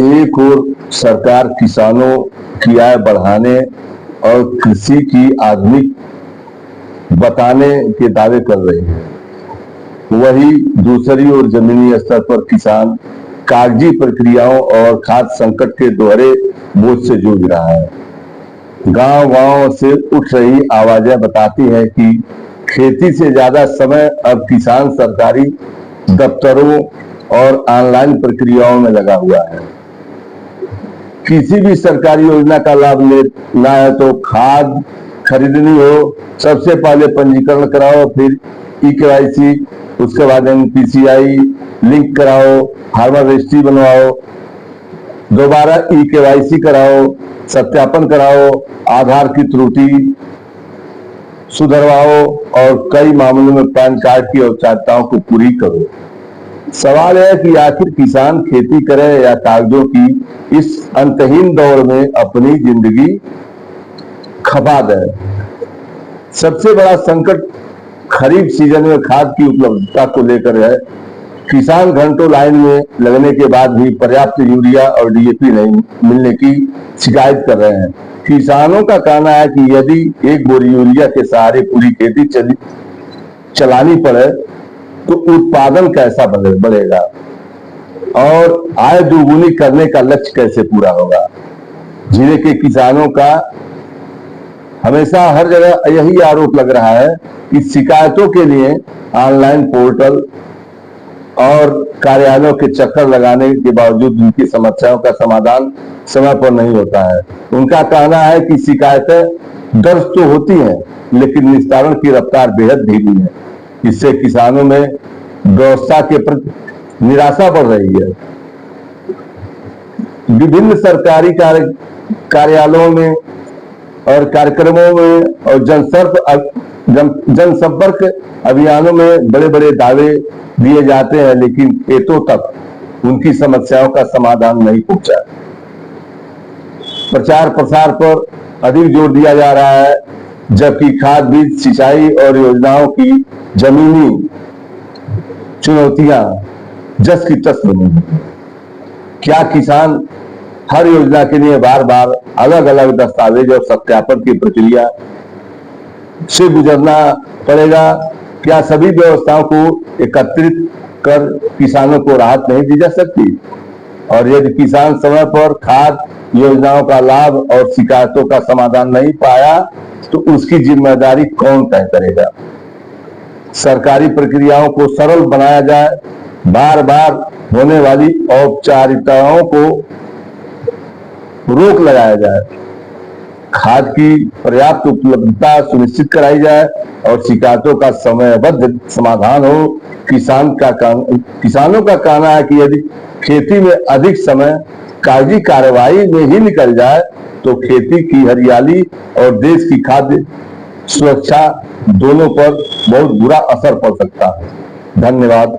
एक ओर सरकार किसानों की आय बढ़ाने और कृषि की आधुनिक बताने के दावे कर रही है, वही दूसरी ओर जमीनी स्तर पर किसान कागजी प्रक्रियाओं और खाद्य संकट के दोहरे बोझ से जूझ रहा है। गांव-गांव से उठ रही आवाजें बताती हैं कि खेती से ज्यादा समय अब किसान सरकारी दफ्तरों और ऑनलाइन प्रक्रियाओं में लगा हुआ है। किसी भी सरकारी योजना का लाभ लेना है तो खाद खरीदनी हो, सबसे पहले पंजीकरण कराओ, फिर ई-केवाईसी, उसके बाद एनपीसीआई लिंक कराओ, फार्मर रजिस्ट्री बनवाओ, दोबारा ई-केवाईसी कराओ, सत्यापन कराओ, आधार की त्रुटि सुधरवाओ और कई मामलों में पैन कार्ड की औपचारिकताओं को पूरी करो। सवाल है कि आखिर किसान खेती करे या कागजों की इस अंतहीन दौर में अपनी जिंदगी खपा दे। सबसे बड़ा संकट खरीफ सीजन में खाद की उपलब्धता को लेकर है। किसान घंटों लाइन में लगने के बाद भी पर्याप्त यूरिया और डीएपी नहीं मिलने की शिकायत कर रहे हैं। किसानों का कहना है कि यदि एक बोरी यूरिया के सहारे पूरी खेती चलानी पड़े तो उत्पादन कैसा बढ़ेगा और आय दोगुनी करने का लक्ष्य कैसे पूरा होगा। जिले के किसानों का हमेशा हर जगह यही आरोप लग रहा है कि शिकायतों के लिए ऑनलाइन पोर्टल और कार्यालयों के चक्कर लगाने के बावजूद उनकी समस्याओं का समाधान समय पर नहीं होता है। उनका कहना है कि शिकायतें दर्ज तो होती हैं, लेकिन निस्तारण की रफ्तार बेहद धीमी है। इससे किसानों में व्यवस्था के प्रति निराशा बढ़ रही है। विभिन्न सरकारी कार्यालयों में और कार्यक्रमों में और जनसंपर्क अभियानों में बड़े बड़े दावे दिए जाते हैं, लेकिन खेतों तक उनकी समस्याओं का समाधान नहीं पहुंचा। प्रचार प्रसार पर अधिक जोर दिया जा रहा है, जबकि खाद बीज सिंचाई और योजनाओं की जमीनी चुनौतियां जस की तस बनी है। क्या किसान हर योजना के लिए बार बार अलग अलग दस्तावेज और सत्यापन की प्रक्रिया से गुजरना पड़ेगा? क्या सभी व्यवस्थाओं को एकत्रित कर किसानों को राहत नहीं दी जा सकती? और यदि किसान समय पर खाद योजनाओं का लाभ और शिकायतों का समाधान नहीं पाया तो उसकी जिम्मेदारी कौन तय करेगा? सरकारी प्रक्रियाओं को सरल बनाया जाए, बार बार होने वाली औपचारिकताओं को रोक लगाया जाए, खाद की पर्याप्त उपलब्धता सुनिश्चित कराई जाए और शिकायतों का समयबद्ध समाधान हो। किसानों का कहना है कि यदि खेती में अधिक समय कागजी कार्रवाई में ही निकल जाए तो खेती की हरियाली और देश की खाद्य सुरक्षा दोनों पर बहुत बुरा असर पड़ सकता है। धन्यवाद।